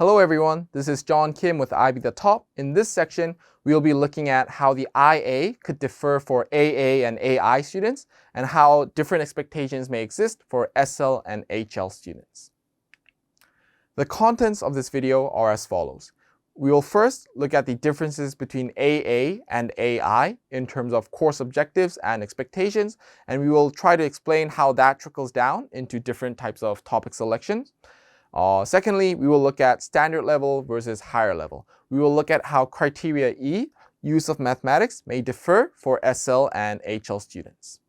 Hello everyone, this is John Kim with ㅣIBtheTOP. In this section, we will be looking at how the IA could differ for AA and AI students and how different expectations may exist for SL and HL students. The contents of this video are as follows. We will first look at the differences between AA and AI in terms of course objectives and expectations, and we will try to explain how that trickles down into different types of topic selections. Secondly, we will look at standard level versus higher level. We will look at how criteria E, use of mathematics, may differ for SL and HL students.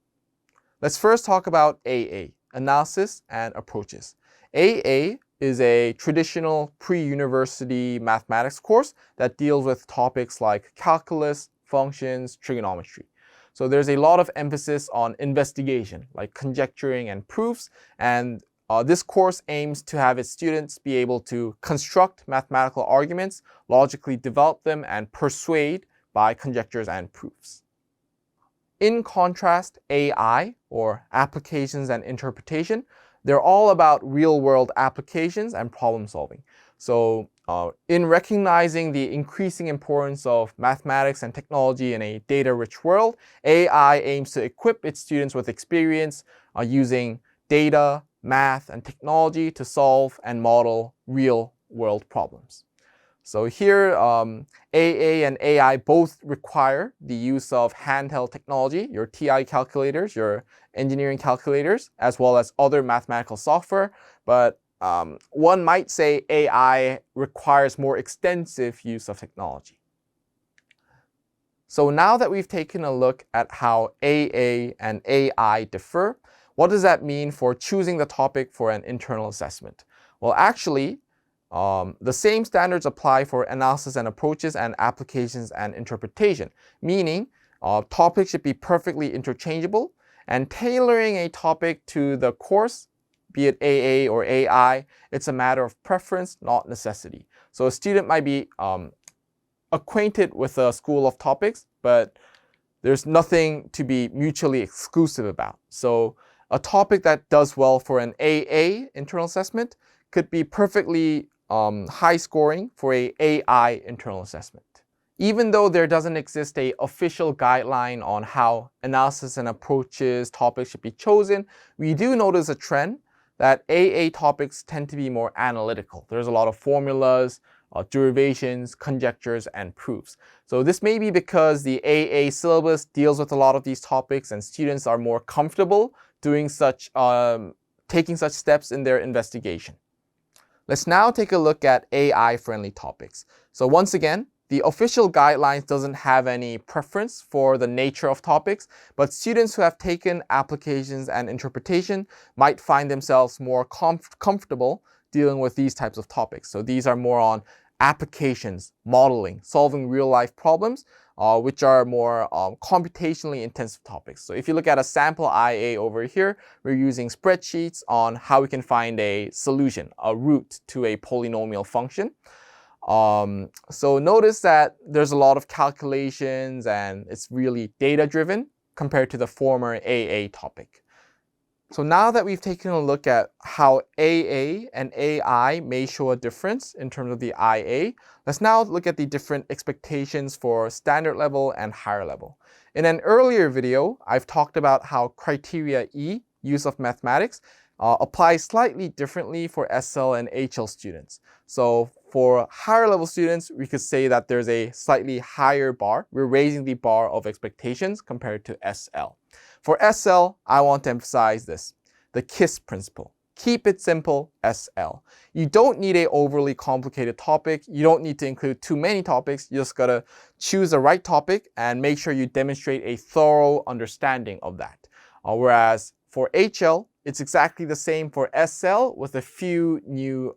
Let's first talk about AA, analysis and approaches. AA is a traditional pre-university mathematics course that deals with topics like calculus, functions, trigonometry. So there's a lot of emphasis on investigation, like conjecturing and proofs, and this course aims to have its students be able to construct mathematical arguments, logically develop them, and persuade by conjectures and proofs. In contrast, AI, or applications and interpretation, they're all about real-world applications and problem solving. So in recognizing the increasing importance of mathematics and technology in a data-rich world, AI aims to equip its students with experience using data, math, and technology to solve and model real-world problems. So here, AA and AI both require the use of handheld technology, your TI calculators, your engineering calculators, as well as other mathematical software. But one might say AI requires more extensive use of technology. So now that we've taken a look at how AA and AI differ, what does that mean for choosing the topic for an internal assessment? Well, actually, the same standards apply for analysis and approaches and applications and interpretation, meaning topics should be perfectly interchangeable, and tailoring a topic to the course, be it AA or AI, it's a matter of preference, not necessity. So a student might be acquainted with a school of topics, but there's nothing to be mutually exclusive about. So a topic that does well for an AA internal assessment could be perfectly high scoring for a AI internal assessment. Even though there doesn't exist an official guideline on how analysis and approaches topics should be chosen, we do notice a trend that AA topics tend to be more analytical. There's a lot of formulas, derivations, conjectures, and proofs. So this may be because the AA syllabus deals with a lot of these topics and students are more comfortable doing such, taking such steps in their investigation. Let's now take a look at AI-friendly topics. So once again, the official guidelines doesn't have any preference for the nature of topics, but students who have taken applications and interpretation might find themselves more comfortable dealing with these types of topics. So these are more on applications, modeling, solving real-life problems, which are more computationally intensive topics. So if you look at a sample IA over here, we're using spreadsheets on how we can find a solution, a root to a polynomial function. So notice that there's a lot of calculations and it's really data-driven compared to the former AA topic. So now that we've taken a look at how AA and AI may show a difference in terms of the IA, let's now look at the different expectations for standard level and higher level. In an earlier video, I've talked about how criteria E, use of mathematics, applies slightly differently for SL and HL students. So for higher level students, we could say that there's a slightly higher bar. We're raising the bar of expectations compared to SL. For SL, I want to emphasize this, the KISS principle. Keep it simple, SL. You don't need an overly complicated topic. You don't need to include too many topics. You just gotta choose the right topic and make sure you demonstrate a thorough understanding of that. Whereas for HL, it's exactly the same for SL with a few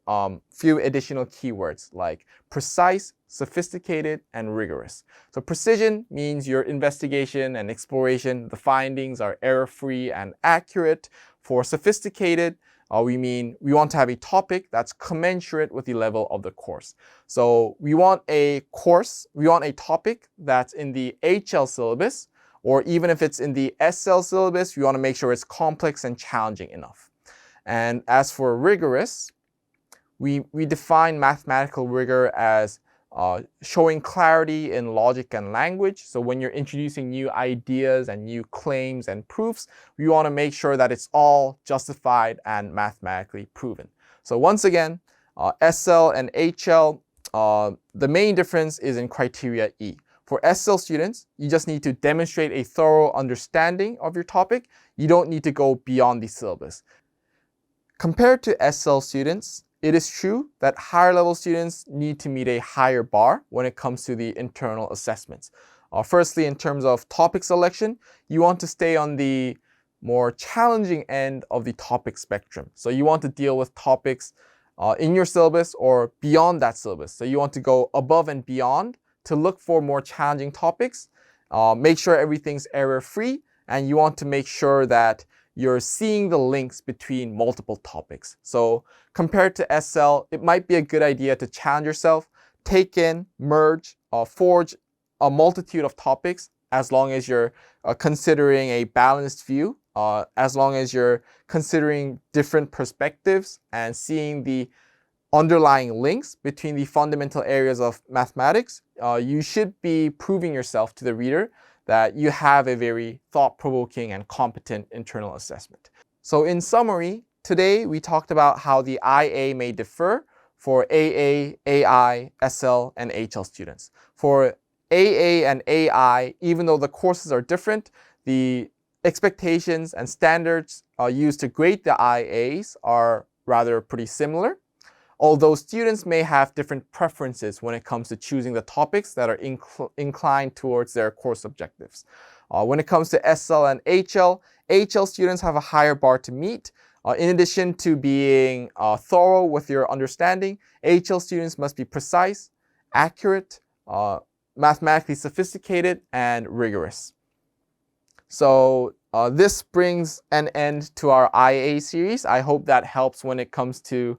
additional keywords like precise, sophisticated, and rigorous. So precision means your investigation and exploration, the findings are error-free and accurate. For sophisticated, we want to have a topic that's commensurate with the level of the course. So we want a topic that's in the HL syllabus, or even if it's in the SL syllabus, we want to make sure it's complex and challenging enough. And as for rigorous, we define mathematical rigor as showing clarity in logic and language. So when you're introducing new ideas and new claims and proofs, we want to make sure that it's all justified and mathematically proven. So once again, SL and HL, the main difference is in criteria E. For SL students, you just need to demonstrate a thorough understanding of your topic. You don't need to go beyond the syllabus. Compared to SL students, it is true that higher level students need to meet a higher bar when it comes to the internal assessments. Firstly, in terms of topic selection, you want to stay on the more challenging end of the topic spectrum. So you want to deal with topics in your syllabus or beyond that syllabus. So you want to go above and beyond to look for more challenging topics, make sure everything's error-free, and you want to make sure that you're seeing the links between multiple topics. So compared to SL, it might be a good idea to challenge yourself, take in, merge, forge a multitude of topics as long as you're considering a balanced view, as long as you're considering different perspectives and seeing the underlying links between the fundamental areas of mathematics. You should be proving yourself to the reader that you have a very thought-provoking and competent internal assessment. So in summary, today we talked about how the IA may differ for AA, AI, SL, and HL students. For AA and AI, even though the courses are different, the expectations and standards used to grade the IAs are rather pretty similar. Although students may have different preferences when it comes to choosing the topics that are inclined towards their course objectives. When it comes to SL and HL, HL students have a higher bar to meet. In addition to being thorough with your understanding, HL students must be precise, accurate, mathematically sophisticated, and rigorous. So this brings an end to our IA series. I hope that helps when it comes to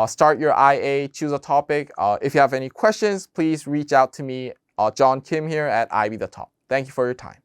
start your IA, choose a topic. If you have any questions, please reach out to me, John Kim here at IB The Top. Thank you for your time.